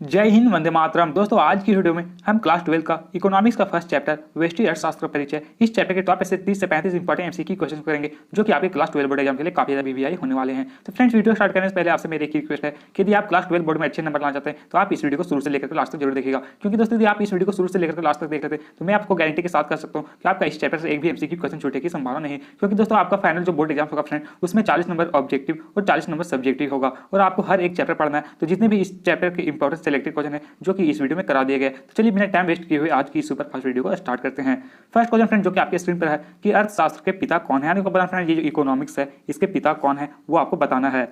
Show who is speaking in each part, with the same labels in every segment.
Speaker 1: जय हिंद, वंदे मातरम। दोस्तों आज की वीडियो में हम क्लास 12 का इकोनॉमिक्स का फर्स्ट चैप्टर व्यष्टि अर्थशास्त्र का परिचय इस चैप्टर के टॉप से 30 से 35 इंपॉर्टेंट एमसीक्यू क्वेश्चन करेंगे जो कि आपके क्लास 12 बोर्ड एग्जाम के लिए काफी ज्यादा वीवीआई होने वाले हैं। तो फ्रेंड्स, वीडियो स्टार्ट करने से पहले आपसे मेरी एक रिक्वेस्ट है कि यदि आप क्लास 12 बोर्ड में अच्छे नंबर लाना चाहते हैं तो आप इस वीडियो को शुरू से लेकर लास्ट तक जरूर देखिएगा, क्योंकि दोस्तों यदि आप इस वीडियो को शुरू से लेकर लास्ट तक देख रहे थे तो मैं आपको गारंटी के साथ कर सकता हूँ कि आपका इस चैप्टर से एक भी एमसीक्यू क्वेश्चन छूटने की संभावना नहीं, क्योंकि दोस्तों आपका फाइनल जो बोर्ड एग्जाम होगा फ्रेंड उसमें 40 नंबर ऑब्जेक्टिव और 40 नंबर सब्जेक्टिव होगा और आपको हर एक चैप्टर पढ़ना है। तो जितने भी इस चैप्टर के इंपॉर्टेंट सिलेक्टेड क्वेश्चन है जो कि इस वीडियो में करा दिए गए, तो चलिए बिना टाइम वेस्ट किए हुए आज की सुपर फास्ट वीडियो को स्टार्ट करते हैं। फर्स्ट क्वेश्चन फ्रेंड जो कि आपके स्क्रीन पर है कि अर्थशास्त्र के पिता कौन है, यानी को बताना फ्रेंड ये जो इकोनॉमिक्स है इसके पिता कौन है वो आपको बताना है।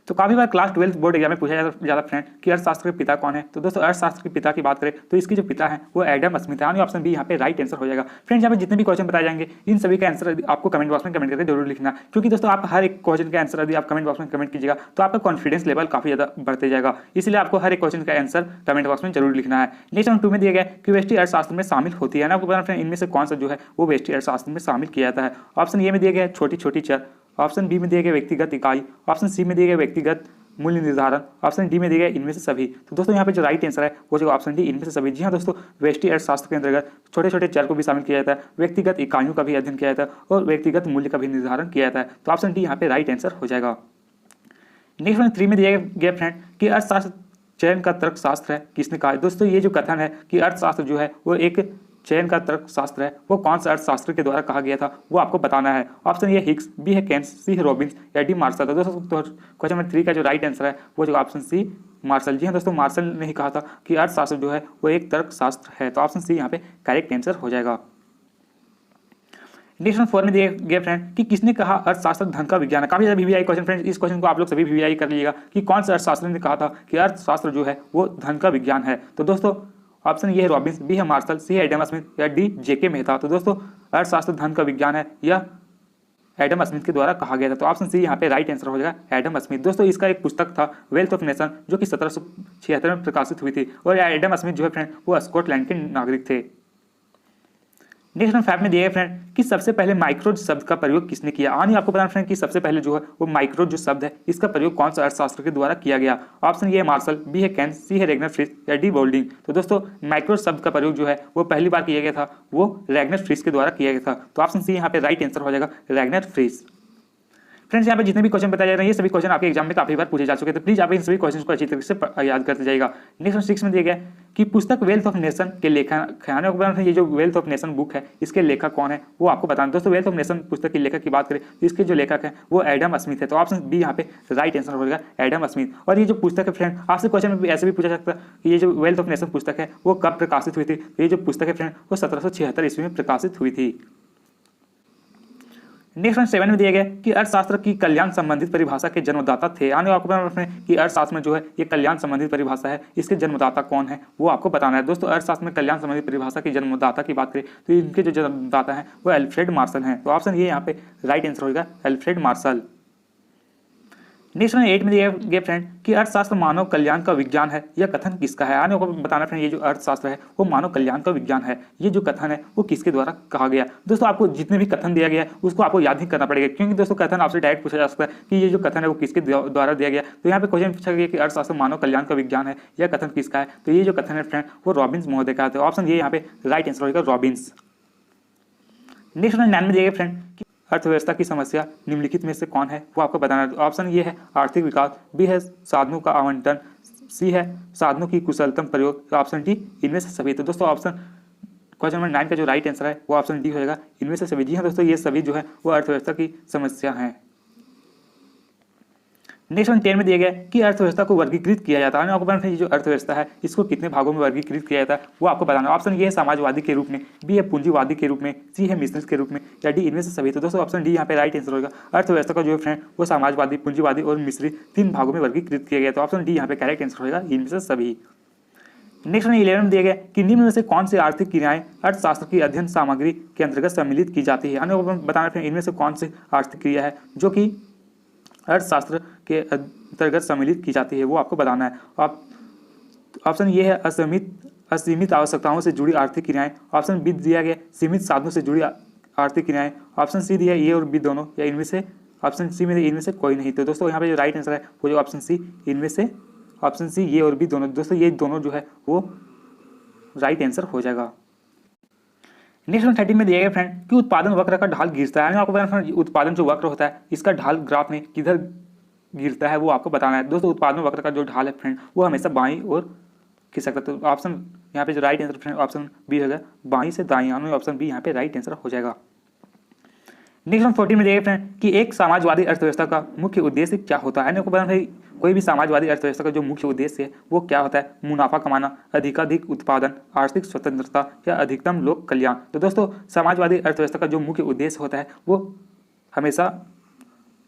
Speaker 1: तो काफी बार क्लास 12 बोर्ड एग्जाम में पूछा जाता फ्रेंड कि अर्थशास्त्र के पिता कौन है। तो दोस्तों अर्थशास्त्र के पिता की बात करें तो इसके जो पिता है वो एडम स्मिथ है, यानी ऑप्शन बी यहाँ पे राइट आंसर हो जाएगा। फ्रेंड्स यहाँ पे जितने भी क्वेश्चन बताए जाएंगे इन सभी का आंसर आपको कमेंट बॉक्स में कमेंट करके जरूर लिखना, क्योंकि दोस्तों आप हर एक क्वेश्चन का आंसर यदि आप कमेंट बॉक्स में कमेंट कीजिएगा तो आपका कॉन्फिडेंस लेवल काफी ज्यादा बढ़ते जाएगा, इसलिए आपको हर एक क्वेश्चन का आंसर कमेंट बॉक्स में जरूर लिखना है। नेक्स्ट नंबर 2 में दिया गया कि व्यष्टि अर्थशास्त्र में शामिल होती है ना, आपको बताना इनमें से कौन सा जो है वो व्यष्टि अर्थशास्त्र में शामिल किया जाता है। ऑप्शन ए में दिया गया छोटी छोटी चर, ऑप्शन बी में दिया गया व्यक्तिगत इकाई, ऑप्शन सी में दिया गया व्यक्तिगत मूल्य निर्धारण, ऑप्शन डी में दिया गया इनमें से सभी। तो दोस्तों यहाँ पे जो राइट आंसर है वो जो ऑप्शन डी इनमें से सभी। जी हाँ दोस्तों, व्यष्टि अर्थशास्त्र के अंतर्गत छोटे छोटे चर को भी शामिल किया जाता है, व्यक्तिगत इकाइयों का भी अध्ययन किया जाता है और व्यक्तिगत मूल्य का भी निर्धारण किया जाता है। तो ऑप्शन डी यहाँ पे राइट आंसर हो जाएगा। नेक्स्ट वन 3 में दिया गया फ्रेंड कि अर्थशास्त्र चयन का तर्कशास्त्र है, किसने कहा है। दोस्तों ये जो कथन है कि अर्थशास्त्र जो है वो एक चयन का तर्कशास्त्र है, वो कौन सा अर्थशास्त्र के द्वारा कहा गया था वो आपको बताना है। ऑप्शन ए हिग्स, बी है केन्स, सी है रॉबिन्स या डी मार्शल। तो दोस्तों क्वेश्चन नंबर 3 का जो राइट आंसर है वो जो ऑप्शन सी मार्शल। जी हाँ दोस्तों, मार्शल ने ही कहा था कि अर्थशास्त्र जो है वो एक तर्कशास्त्र है, तो ऑप्शन सी यहाँ पे करेक्ट आंसर हो जाएगा। नेक्स्ट नंबर 4 में दिया गया फ्रेंड कि किसने कहा अर्थशास्त्र धन का विज्ञान है। काफी ज्यादा वीवीआई क्वेश्चन फ्रेंड, इस क्वेश्चन को आप लोग सभी वीवीआई कर लीजिएगा कि कौन सा अर्थशास्त्री ने कहा था कि अर्थशास्त्र जो है वो धन का विज्ञान है। तो दोस्तों ऑप्शन ये है रॉबिन्स, बी है मार्शल, सी है एडम स्मिथ या डी जेके मेहता। तो दोस्तों अर्थशास्त्र धन का विज्ञान है यह एडम स्मिथ के द्वारा कहा गया था, तो ऑप्शन सी यहाँ पे राइट आंसर हो जाएगा एडम स्मिथ। दोस्तों इसका एक पुस्तक था वेल्थ ऑफ नेशन जो कि 1776 में प्रकाशित हुई थी और एडम स्मिथ जो है फ्रेंड वो स्कॉटलैंड के नागरिक थे। नेक्स्ट नंबर 5 में दिया है फ्रेंड कि सबसे पहले माइक्रोज शब्द का प्रयोग किसने किया। आनी आपको बताना फ्रेंड कि सबसे पहले जो है वो माइक्रोज जो शब्द है इसका प्रयोग कौन सा अर्थशास्त्र के द्वारा किया गया। ऑप्शन ये है मार्शल, बी है केन्स, सी है रेगनर फ्रिश या डी बोल्डिंग। तो दोस्तों माइक्रोज शब्द का प्रयोग जो है वो पहली बार किया गया था वो रेगनर फ्रिश के द्वारा किया गया था, तो ऑप्शन सी यहाँ पे राइट आंसर हो जाएगा रेगनर फ्रिश। फ्रेंड्स यहाँ पे जितने भी क्वेश्चन बताए जा रहे हैं ये सभी क्वेश्चन आपके एग्जाम में काफी बार पूछे जा चुके हैं, तो प्लीज आप इन सभी क्वेश्चन को अच्छी तरीके से याद करते जाएगा। नेक्स्ट 6 में दिया गया कि पुस्तक वेल्थ ऑफ नेशन के लेखक, ये जो वेल्थ ऑफ नेशन बुक है इसके लेखक कौन है वो आपको बताना। दोस्तों वेल्थ ऑफ नेशन पुस्तक के लेखक की बात करें तो इसके जो लेखक है वो एडम स्मिथ है, तो ऑप्शन बी यहाँ पे राइट आंसर हो जाएगा एडम स्मिथ। और ये जो पुस्तक है फ्रेंड आपसे क्वेश्चन में ऐसे भी पूछा सकता है कि ये जो वेल्थ ऑफ नेशन पुस्तक है वो कब प्रकाशित हुई थी। तो ये जो पुस्तक है फ्रेंड वो 1776 ईस्वी में प्रकाशित हुई थी। नेक्स्ट 7 में दिया गया कि अर्थशास्त्र की कल्याण संबंधित परिभाषा के जन्मदाता थे, यानी आपको बताना कि अर्थशास्त्र में जो है ये कल्याण संबंधित परिभाषा है इसके जन्मदाता कौन है वो आपको बताना है। दोस्तों अर्थशास्त्र में कल्याण संबंधित परिभाषा के जन्मदाता की बात करें तो इनके जो जन्मदाता है वो अल्फ्रेड मार्शल हैं, तो ऑप्शन ये यहाँ पे राइट आंसर होगा अल्फ्रेड मार्शल। नेक्स्ट 8 में दिया गया फ्रेंड कि अर्थशास्त्र मानव कल्याण का विज्ञान है, यह कथन किसका है। यानी आपको बताना फ्रेंड ये जो अर्थशास्त्र है वो मानव कल्याण का विज्ञान है, ये जो कथन है वो किसके द्वारा कहा गया। दोस्तों आपको जितने भी कथन दिया गया है उसको आपको याद ही करना पड़ेगा, क्योंकि दोस्तों कथन आपसे डायरेक्ट पूछा जा सकता है कि ये जो कथन है वो किसके द्वारा दिया गया। तो यहाँ पे क्वेश्चन पूछा गया कि अर्थशास्त्र मानव कल्याण का विज्ञान है, यह कथन किसका है। तो ये जो कथन है फ्रेंड वो रॉबिन्स महोदय का है, तो ऑप्शन ये यहाँ पे राइट आंसर होगा रॉबिन्स। नेक्स्ट 9 में दिया गया फ्रेंड अर्थव्यवस्था की समस्या निम्नलिखित में से कौन है वो आपको बताना है। ऑप्शन ये है आर्थिक विकास, बी है साधनों का आवंटन, सी है साधनों की कुशलतम प्रयोग, ऑप्शन डी इनमें से सभी। तो दोस्तों ऑप्शन क्वेश्चन नंबर 9 का जो राइट आंसर है वो ऑप्शन डी होगा इनमें से सभी। जी हाँ दोस्तों ये सभी जो है वो अर्थव्यवस्था की समस्या है। नेक्स्ट 10 में दिया गया कि अर्थव्यवस्था को वर्गीकृत किया जाता है, आपको बताना ये जो अर्थव्यवस्था है इसको कितने भागों में वर्गीकृत किया जाता है वो आपको बताना। ऑप्शन ये है समाजवादी के रूप में, बी है पूंजीवादी के रूप में, सी है मिश्रित के रूप में या डी इनमें से सभी। तो दोस्तों ऑप्शन डी यहाँ पे राइट आंसर होगा। अर्थव्यवस्था का जो फ्रेंड वो समाजवादी, पूंजीवादी और मिश्रित 3 भागों में वर्गीकृत किया गया, तो ऑप्शन डी यहाँ पे करेक्ट आंसर होगा इनमें से सभी। नेक्स्ट 11 में दिया गया कि निम्न में से कौन सी आर्थिक क्रियाएं अर्थशास्त्र की अध्ययन सामग्री के अंतर्गत सम्मिलित की जाती है। यानी बताना फ्रेंड इनमें से कौन सी आर्थिक क्रिया है जो कि अर्थशास्त्र के अंतर्गत सम्मिलित की जाती है वो आपको बताना है। आप ऑप्शन ये है असीमित आवश्यकताओं से जुड़ी आर्थिक क्रियाएं, ऑप्शन बी दिया गया सीमित साधनों से जुड़ी आर्थिक क्रियाएं, ऑप्शन सी दिया ए और बी दोनों या इनमें से ऑप्शन सी में इनमें से कोई नहीं। तो दोस्तों यहाँ पे जो राइट आंसर है वो जो ऑप्शन सी इनमें से ऑप्शन सी ये और बी दोनों। दोस्तों ये दोनों जो है वो राइट आंसर हो जाएगा। नेक्स्ट 13 में दिया गया फ्रेंड कि उत्पादन वक्र का ढाल गिरता है। आपको बताना फ्रेंड उत्पादन जो वक्र होता है इसका ढाल ग्राफ में किधर गिरता है वो आपको बताना है। दोस्तों उत्पादन वक्र का जो ढाल है फ्रेंड वो हमेशा बाईं ओर खिसकता है। तो ऑप्शन यहाँ पे जो right answer friend option b होगा, बाईं से दाईं यानी ऑप्शन बी यहाँ पे राइट आंसर हो जाएगा। नेक्स्ट 14 में दिया गया फ्रेंड कि एक समाजवादी अर्थव्यवस्था का मुख्य उद्देश्य क्या होता है। आपको बताना है कोई भी समाजवादी अर्थव्यवस्था का जो मुख्य उद्देश्य है वो क्या होता है। मुनाफा कमाना, अधिकाधिक उत्पादन, आर्थिक स्वतंत्रता या अधिकतम लोक कल्याण। तो दोस्तों समाजवादी अर्थव्यवस्था का जो मुख्य उद्देश्य होता है वो हमेशा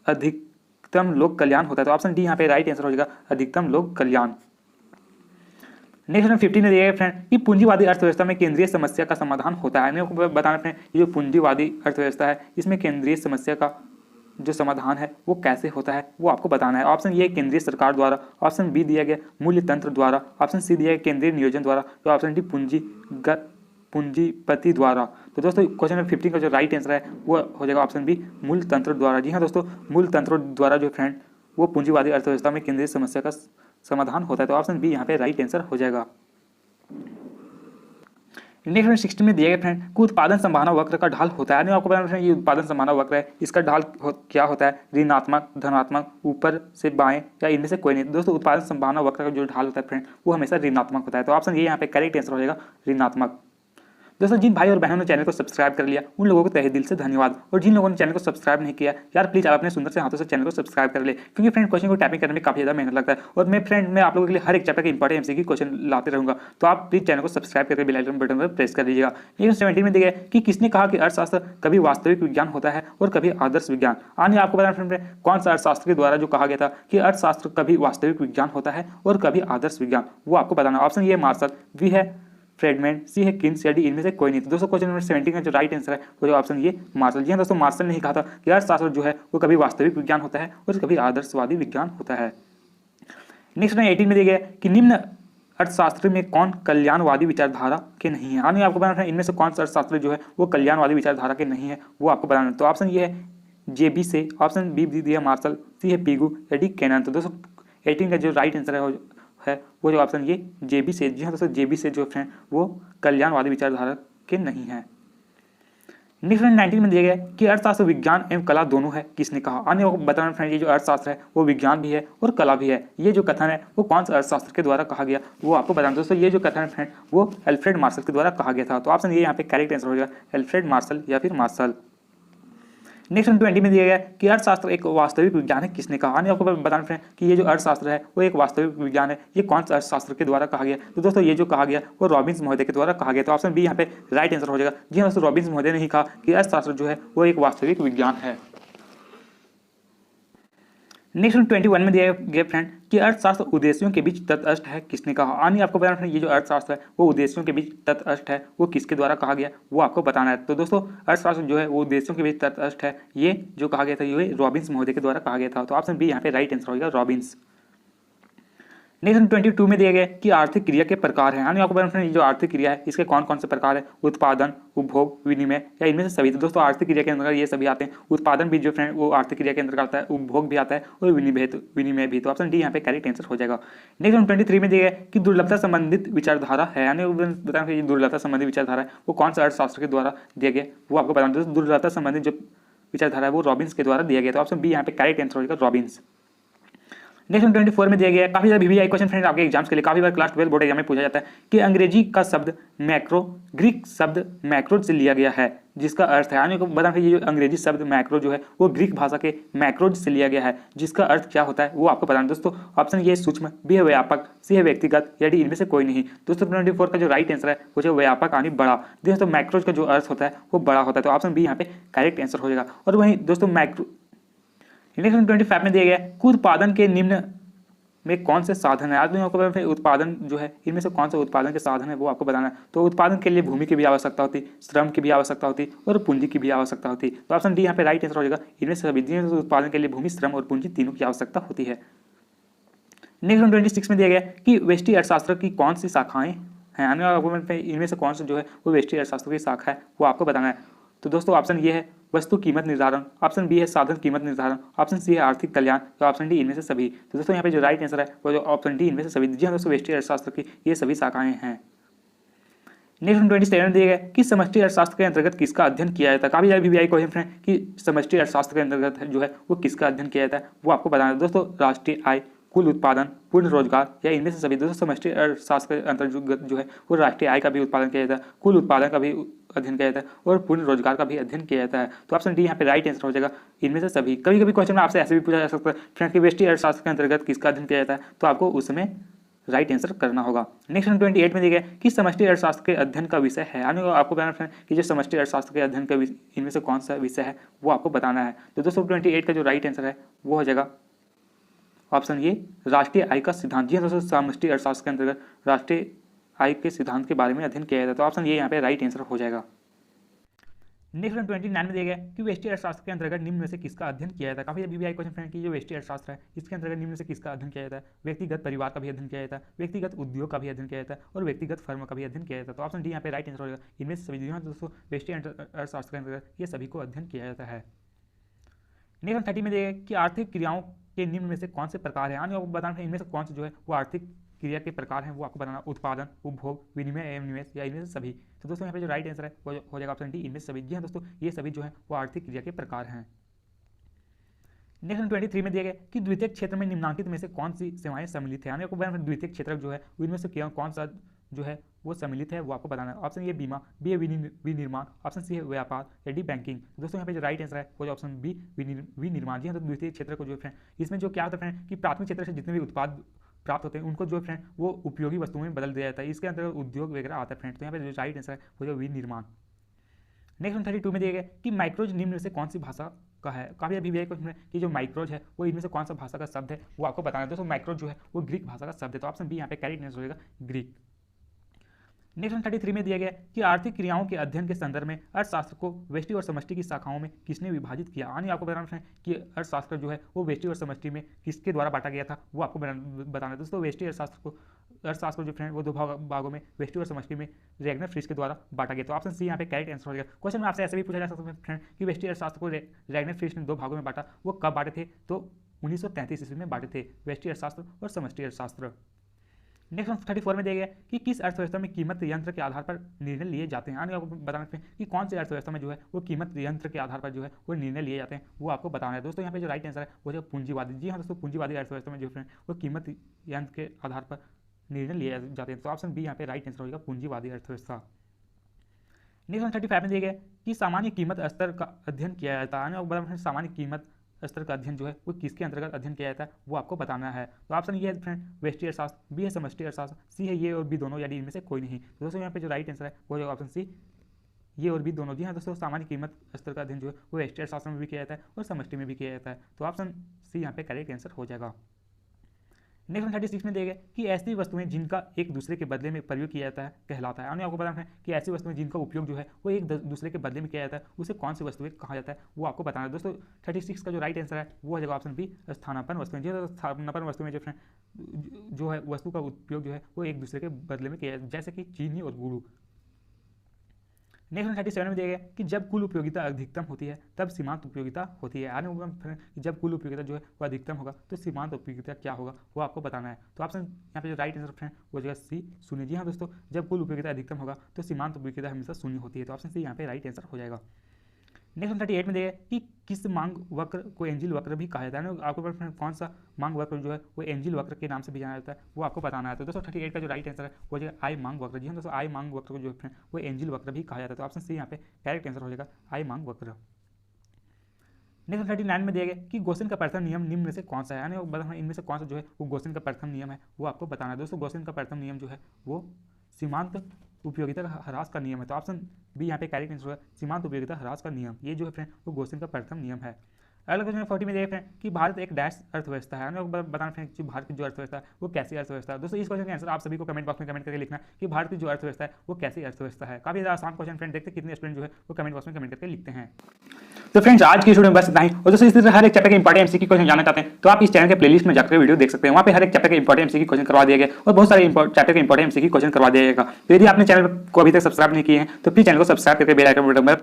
Speaker 1: अधिकतम लोक कल्याण होता है। तो ऑप्शन डी यहाँ पे राइट आंसर हो जाएगा, अधिकतम लोक कल्याण। नेक्स्ट 15 में दिया गया फ्रेंड कि पूंजीवादी अर्थव्यवस्था में केंद्रीय समस्या का समाधान होता है। मेरे को बताना फ्रेंड ये जो पूंजीवादी अर्थव्यवस्था है इसमें केंद्रीय समस्या का जो समाधान है वो कैसे होता है वो आपको बताना है। ऑप्शन ये केंद्रीय सरकार द्वारा, ऑप्शन बी दिया गया मूल्य तंत्र द्वारा, ऑप्शन सी दिया गया केंद्रीय नियोजन द्वारा, तो ऑप्शन डी पूंजीपति द्वारा। तो दोस्तों क्वेश्चन नंबर 15 का जो राइट आंसर है वो हो जाएगा ऑप्शन बी मूल तंत्र द्वारा। जी हाँ दोस्तों, मूल तंत्र द्वारा जो फ्रेंड वो पूंजीवादी अर्थव्यवस्था में केंद्रीय समस्या का समाधान होता है। तो ऑप्शन बी यहाँ पे राइट आंसर हो जाएगा। नेक्स्ट 16 में दिया गया फ्रेंड कि उत्पादन संभावना वक्र का ढाल होता है। आपको बताना फ्रेंड ये उत्पादन संभावना वक्र है इसका ढाल क्या होता है, ऋणात्मक, धनात्मक, ऊपर से बाएं या इनमें से कोई नहीं। दोस्तों उत्पादन संभावना वक्र का जो ढाल होता है फ्रेंड वो हमेशा ऋणात्मक होता है। तो ऑप्शन ये यहाँ पे करेक्ट आंसर हो जाएगा, ऋणात्मक। दोस्तों जिन भाई और बहनों ने चैनल को सब्सक्राइब कर लिया उन लोगों को तहे दिल से धन्यवाद, और जिन लोगों ने चैनल को सब्सक्राइब नहीं किया यार प्लीज आप अपने सुंदर से हाथों से चैनल को सब्सक्राइब कर ले, क्योंकि फ्रेंड क्वेश्चन को टाइपिंग करने में काफी ज्यादा मेहनत लगता है और मैं आप लोगों के लिए हर एक चैप्टर के इंपॉर्टेंट एमसीक्यू क्वेश्चन लाते रहूंगा। तो आप प्लीज चैनल को सब्सक्राइब करके बेल आइकन बटन पर प्रेस कर दीजिएगा। लेकिन 17 में दिया कि किसने कहा कि अर्थशास्त्र कभी वास्तविक विज्ञान होता है और कभी आदर्श विज्ञान। आने आपको बताना फ्रेंड कौन सा अर्थशास्त्र के द्वारा जो कहा गया था कि अर्थशास्त्र कभी वास्तविक विज्ञान होता है और कभी आदर्श विज्ञान, वो आपको बताना। ऑप्शन ये मार्शल, बी है फ्रेडमैन, सी है किन्स या डी इनमें से कोई नहीं। तो दोस्तों क्वेश्चन नंबर 17 का जो राइट आंसर है वो जो ऑप्शन ये मार्शल। जी हाँ दोस्तों, मार्शल ने ही कहा था कि अर्थशास्त्र जो है वो कभी वास्तविक विज्ञान होता है और कभी आदर्शवादी विज्ञान होता है। नेक्स्ट 18 में दिया गया कि निम्न अर्थशास्त्र में कौन कल्याणवादी विचारधारा के नहीं है। यानी आपको बताना है इनमें से कौन सा अर्थशास्त्र जो है वो कल्याणवादी विचारधारा के नहीं है वो आपको बताना है। तो ऑप्शन ये है जेबी से, ऑप्शन बी दिया मार्शल, सी है पीगू या डी कैनन। तो दोस्तों 18 का जो राइट आंसर है वो जो ऑप्शन ये जेबी से। जी हाँ दोस्तों, जेबी से जो फ्रेंड वो कल्याणवादी विचारधारा के नहीं है। नेक्स्ट 19 में दिया गया कि अर्थशास्त्र विज्ञान एवं कला दोनों है, किसने कहा। अन्य बताना फ्रेंड ये जो अर्थशास्त्र है वो विज्ञान भी है और कला भी है। ये जो कथन है वो कौन सा अर्थशास्त्र के द्वारा कहा गया वो आपको बताना। दोस्तों ये जो कथन है फ्रेंड वो एल्फ्रेड मार्शल के द्वारा कहा गया था। तो ऑप्शन ये यहाँ पे करेक्ट आंसर हो जाएगा, एल्फ्रेड मार्शल या फिर मार्शल। नेक्स्ट 20 में दिया गया कि अर्थशास्त्र एक वास्तविक विज्ञान है, किसने कहा। आपको बताना फ्रेंड कि ये जो अर्थशास्त्र है वो एक वास्तविक विज्ञान है, ये कौन सा अर्थशास्त्र के द्वारा कहा गया। तो दोस्तों ये जो कहा गया वो रॉबिन्स महोदय के द्वारा कहा गया। तो ऑप्शन बी यहाँ पे राइट आंसर हो जाएगा। जी हाँ दोस्तों, रॉबिन्स महोदय ने ही कहा कि अर्थशास्त्र जो है वो एक वास्तविक विज्ञान है। नेक्स्ट 21 में दिया गया फ्रेंड कि अर्थशास्त्र उद्देश्यों के बीच तटस्थ है, किसने कहा। आनी आपको बताना है ये जो अर्थशास्त्र है वो उद्देश्यों के बीच तटस्थ है वो किसके द्वारा कहा गया वो आपको बताना है। तो दोस्तों अर्थशास्त्र जो है वो उद्देश्यों के बीच तटस्थ है, ये जो कहा गया था ये रॉबिन्स महोदय के द्वारा कहा गया था। तो ऑप्शन बी यहाँ पे राइट आंसर होगा, रॉबिन्स। नेक्स्ट 22 में दिया गया कि आर्थिक क्रिया के प्रकार हैं। यानी आपको बताना ये जो आर्थिक क्रिया है इसके कौन कौन से प्रकार है, उत्पादन, उपभोग, विनिमय या इनमें से सभी। तो दोस्तों आर्थिक क्रिया के अंदर ये सभी आते हैं। उत्पादन भी जो फ्रेंड वो आर्थिक क्रिया के अंदर आता है, उपभोग भी आता है और विनिमय भी। तो ऑप्शन डी यहाँ पे करेक्ट आंसर हो जाएगा। नेक्स्ट 23 में दिया गया कि दुर्लभता संबंधित विचारधारा है। यानी बताना ये दुर्लभता संबंधित विचारधारा है वो कौन सा अर्थशास्त्र के द्वारा दिया गया वो आपको बताना। दोस्तों दुर्लभता संबंधित जो विचारधारा है वो रॉबिन्स के द्वारा दिया गया। तो ऑप्शन बी यहाँ पे करेक्ट आंसर हो जाएगा, रॉबिन्स। नेक्स्ट 24 में दिया गया काफी ज्यादा VVI क्वेश्चन फ्रेंड आपके एग्जाम्स के लिए काफी बार क्लास 12 बोर्ड एग्जाम में पूछा जाता है कि अंग्रेजी का शब्द मैक्रो ग्रीक शब्द मैक्रो से लिया गया है, जिसका अर्थ है। यानी बताना ये जो अंग्रेजी शब्द मैक्रो जो है वो ग्रीक भाषा के मैक्रोज से लिया गया है, जिसका अर्थ क्या होता है वो आपको बताना। दोस्तों ऑप्शन ये सूक्ष्म, बी है व्यापक, सी है व्यक्तिगत या डी इनमें से कोई नहीं। दोस्तों 24 का जो राइट आंसर है वो जो व्यापक यानी बड़ा। दोस्तों मैक्रोज का जो अर्थ होता है वो बड़ा होता है। तो ऑप्शन बी यहाँ पे करेक्ट आंसर हो जाएगा। और वहीं दोस्तों मैक्रो नेक्स्ट 25 में दिया गया कि उत्पादन के निम्न में कौन से साधन है। आदमी आपको उत्पादन जो है इनमें से कौन सा उत्पादन के साधन है वो आपको बताना है। तो उत्पादन के लिए भूमि की भी आवश्यकता होती, श्रम की भी आवश्यकता होती और पूंजी की भी आवश्यकता होती। तो ऑप्शन डी यहाँ पे राइट आंसर हो जाएगा, इनमें से सभी उत्पादन के लिए भूमि, श्रम और पूंजी तीनों की आवश्यकता होती है। नेक्स्ट 26 में दिया गया कि व्यष्टि अर्थशास्त्र की कौन सी शाखाएं हैं। इनमें से कौन सा जो है वो व्यष्टि अर्थशास्त्र की शाखा है वो आपको बताना है। तो दोस्तों ऑप्शन ये है वस्तु कीमत निर्धारण, ऑप्शन बी है साधन कीमत निर्धारण, ऑप्शन सी है आर्थिक कल्याण, तो ऑप्शन डी इनमें से सभी। तो दोस्तों यहाँ पे जो राइट आंसर है वो जो ऑप्शन डी इनमें से सभी। जी हाँ दोस्तों, व्यष्टि अर्थशास्त्र की ये सभी शाखाएं हैं। नेक्स्ट 27 दिए गए कि समष्टि अर्थशास्त्र के अंतर्गत किसका अध्ययन किया जाता है। काफी ज्यादा VVI क्वेश्चन है कि समष्टि अर्थशास्त्र के अंतर्गत जो है वो किसका अध्ययन किया जाता है, वो आपको बताना है दोस्तों। राष्ट्रीय आय, कुल उत्पादन, पूर्ण रोजगार या इनमें से सभी। दोस्तों समष्टि अर्थशास्त्र के अंतर्गत जो है वो राष्ट्रीय आय का भी उत्पादन किया जाता है, कुल उत्पादन का भी अध्ययन किया जाता है और पूर्ण रोजगार का भी अध्ययन किया जाता है। तो ऑप्शन डी यहाँ पे राइट आंसर हो जाएगा, इनमें से सभी। कभी कभी क्वेश्चन में आपसे ऐसे भी पूछा जा सकता है फ्रेंड कि व्यष्टि अर्थशास्त्र के अंतर्गत किसका अध्ययन किया जाता है, तो आपको उसमें राइट आंसर करना होगा। नेक्स्ट 28 में दिया गया कि समष्टि अर्थशास्त्र के अध्ययन का विषय है, यानी आपको बताना है कि जो समष्टि अर्थशास्त्र के अध्ययन का इनमें से कौन सा विषय है वो आपको बताना है। तो दोस्तों 28 का जो राइट आंसर है वो हो जाएगा ऑप्शन ये, राष्ट्रीय आय का सिद्धांत। जी हाँ दोस्तों, समष्टि अर्थशास्त्र के अंतर्गत राष्ट्रीय आय के सिद्धांत के बारे में अध्ययन किया जाता है। तो ऑप्शन ये यहाँ पे राइट आंसर हो जाएगा। नेक्स्ट 29 में दिया गया कि व्यष्टि अर्थशास्त्र के अंतर्गत निम्न में से किसका अध्ययन किया जाता है। काफी VVI क्वेश्चन फ्रेंड कि जो व्यष्टि अर्थशास्त्र है इसके अंतर्गत निम्न में से किसका अध्ययन किया जाता है। व्यक्तिगत परिवार का भी अध्ययन किया जाता है, व्यक्तिगत उद्योग का भी अध्ययन किया जाता है और व्यक्तिगत फर्म का भी अध्ययन किया जाता है। तो ऑप्शन डी यहाँ पे राइट आंसर होगा, इनमें से सभी। दोस्तों व्यष्टि अर्थशास्त्र के अंतर्गत ये सभी को अध्ययन किया जाता है। नेक्स्ट 30 में दिया गया कि आर्थिक क्रियाओं के निम्न में से कौन से प्रकार है, आपको बताना इनमें से कौन से जो है वो आर्थिक क्रिया के प्रकार हैं, वो आपको बताना। उत्पादन, उपभोग, विनिमय एवं निवेश या इनमें से सभी। तो दोस्तों यहाँ पे जो राइट आंसर है वो हो जाएगा ऑप्शन डी, इनमें से सभी। जी हाँ दोस्तों, ये सभी जो है वो आर्थिक क्रिया के प्रकार हैं। नेक्स्ट 23 में दिया गया कि द्वितीय क्षेत्र में निम्नांकित में से कौन सी सेवाएं सम्मिलित है, आपको बताना द्वितीय क्षेत्र जो है इनमें से कौन सा जो है वो सम्मिलित है वो आपको बताना है। ऑप्शन ए बीमा, बी है विनिर्माण, ऑप्शन सी है व्यापार या डी बैंकिंग। दोस्तों यहाँ पे जो राइट आंसर है वो जो ऑप्शन बी विनिर्माण। जी हाँ, तो द्वितीय क्षेत्र को जो फ्रेंड इसमें जो क्या होता है फ्रेंड कि प्राथमिक क्षेत्र से जितने भी उत्पाद प्राप्त होते हैं उनको जो फ्रेंड वो उपयोगी वस्तुओं में बदल दिया जाता है, इसके अंतर्गत उद्योग वगैरह आता है फ्रेंड। तो यहाँ पे जो राइट आंसर है वो जो विनिर्माण। नेक्स्ट 32 में दिया गया कि माइक्रोज निम्न में से कौन सी भाषा का है। काफी अभी क्वेश्चन है कि जो माइक्रोज है वो इनमें से कौन सा भाषा का शब्द है वो आपको बताना है। दोस्तों माइक्रोज जो है वो ग्रीक भाषा का शब्द है, तो ऑप्शन बी यहाँ पे करेक्ट आंसर होगा ग्रीक। नेक्स्ट 33 में दिया गया कि आर्थिक क्रियाओं के अध्ययन के संदर्भ में अर्थशास्त्र को व्यष्टि और समष्टि की शाखाओं में किसने विभाजित किया। यानी आपको बताना है कि अर्थशास्त्र जो है वो व्यष्टि और समष्टि में किसके द्वारा बांटा गया था वो आपको बताना है। दोस्तों व्यष्टि अर्थशास्त्र जो फ्रेंड वो दो भागों में व्यष्टि और समष्टि में रैगनर फ्रिश के द्वारा बांटा गया। तो ऑप्शन सी यहाँ पे करेक्ट आंसर हो जाएगा। क्वेश्चन में आपसे ऐसे भी पूछा जा सकता है फ्रेंड कि व्यष्टि अर्थशास्त्र को रैगनर फ्रिश ने दो भागों में बांटा, वो कब बांटे थे, तो 1933 ईस्वी में बांटे थे व्यष्टि अर्थशास्त्र और समष्टि अर्थशास्त्र। नेक्स्ट 34 में दिया गया कि किस अर्थव्यवस्था में कीमत यंत्र के आधार पर निर्णय लिए जाते हैं। आपको बताना है कि कौन सी अर्थव्यवस्था में जो है वो कीमत यंत्र के आधार पर जो है वो निर्णय लिए जाते हैं, वो आपको बताना है। दोस्तों यहाँ पे जो राइट आंसर है वो जो पूंजीवादी। जी हाँ दोस्तों, पूंजीवादी अर्थव्यवस्था में जो है वो कीमत यंत्र के आधार पर निर्णय लिए जाते हैं। तो ऑप्शन बी यहाँ पे राइट आंसर होगा, पूंजीवादी अर्थव्यवस्था। नेक्स्ट 35 में दिया गया कि सामान्य कीमत स्तर का अध्ययन किया जाता है। सामान्य कीमत स्तर का अध्ययन जो है वो किसके अंतर्गत अध्ययन किया जाता है वो आपको बताना है। तो ऑप्शन ये है फ्रेंड व्यष्टि अर्थशास्त्र, बी है समष्टि अर्थशास्त्र, सी है ये और बी दोनों, यानी इनमें से कोई नहीं। तो दोस्तों यहाँ पे जो राइट आंसर है वो जो ऑप्शन सी ये और बी दोनों। जी हाँ दोस्तों, सामान्य कीमत स्तर का अध्ययन जो है वो व्यष्टि अर्थशास्त्र में भी किया जाता है और समष्टि में भी किया जाता है। तो ऑप्शन सी यहाँ पे करेक्ट आंसर हो जाएगा। नेक्स्ट 36 में दिया गया कि ऐसी वस्तुएं जिनका एक दूसरे के बदले में प्रयोग किया जाता है कहलाता है। आपको बताना है कि ऐसी वस्तुएं जिनका उपयोग जो है वो एक दूसरे के बदले में किया जाता है उसे कौन सी वस्तुएं कहा जाता है वो आपको बताना है। दोस्तों 36 का जो राइट आंसर है वो हो जाएगा ऑप्शन बी स्थानापन्न वस्तुएं। जो स्थानापन्न वस्तुएं जो है वस्तु का उपयोग जो है वो एक दूसरे के बदले में किया जाता है, जैसे कि चीनी और गुड़। नेक्स्ट 37 में दिया गया कि जब कुल उपयोगिता अधिकतम होती है तब सीमांत उपयोगिता होती है। यानी जब कुल उपयोगिता जो है वो अधिकतम होगा तो सीमांत उपयोगिता क्या होगा वो आपको बताना है। तो ऑप्शन यहाँ पे जो राइट आंसर फ्रेंड वो जगह सी शून्य। जी हाँ दोस्तों, जब कुल उपयोगिता अधिकतम होगा तो सीमांत उपयोगिता हमेशा शून्य होती है। तो ऑप्शन सी यहाँ पे राइट आंसर हो जाएगा। नेक्स्ट 38 में दिया कि किस मांग वक्र को एंजिल वक्र भी कहा जाता है। आपको कौन सा मांग वक्र जो है वो एंजिल वक्र के नाम से भी जाना जाता है वो आपको बताना है। तो दोस्तों 38 का जो राइट आंसर है वो जो आई मांग वक्र। जी हाँ दोस्तों, आई मांग वक्र को जो है वो एंजिल वक्र भी कहा जाता है। तो ऑप्शन सी यहाँ पे करेक्ट आंसर हो जाएगा, आई मांग वक्र। नेक्स्ट 39 में दिया गया कि गोसेन का प्रथम नियम निम्न में से कौन सा है। यानी इनमें से कौन सा जो है वो गोसेन का प्रथम नियम है वो आपको बताना है। दोस्तों गोसेन का प्रथम नियम जो है वो सीमांत उपयोगिता का ह्रास का नियम है। तो ऑप्शन बी यहाँ पे करेक्ट आंसर होगा, सीमांत उपयोगिता ह्रास का नियम। ये जो है फ्रेंड वो गोसेन का प्रथम नियम है। अगला क्वेश्चन 40 में देखते हैं कि भारत एक डैश अर्थव्यवस्था है। बताना फ्रेंड कि भारत की जो अर्थव्यवस्था है वो कैसी अर्थव्यवस्था है। दोस्तों इस क्वेश्चन का आंसर आप सभी को कमेंट बॉक्स में कमेंट करके लिखना कि भारत की जो अर्थव्यवस्था है वो कैसी अर्थव्यवस्था है। काफी ज़्यादा आसान क्वेश्चन फ्रेंड, देखते कितने स्टूडेंट जो है वो कमेंट बॉक्स में कमेंट करके लिखते हैं। तो फ्रेंड्स आज की वीडियो में बस इतना ही। और दोस्तों इस तरह हर एक चैप्टर के इंपॉर्टेंट एमसीक्यू क्वेश्चन जानना चाहते हैं तो आप इस चैनल के प्लेलिस्ट में जाकर वीडियो देख सकते हैं। वहाँ पे हर एक चैप्टर के इंपॉर्टेंट एमसीक्यू क्वेश्चन करवा दिया गया और बहुत सारे चैप्टर के इंपॉर्टेंट एमसीक्यू क्वेश्चन करवा दिया जाएगा। तो यदि आपने चैनल को अभी तक सब्सक्राइब नहीं किए हैं तो प्लीज चैनल को सब्सक्राइब करके बेल आइकन बटन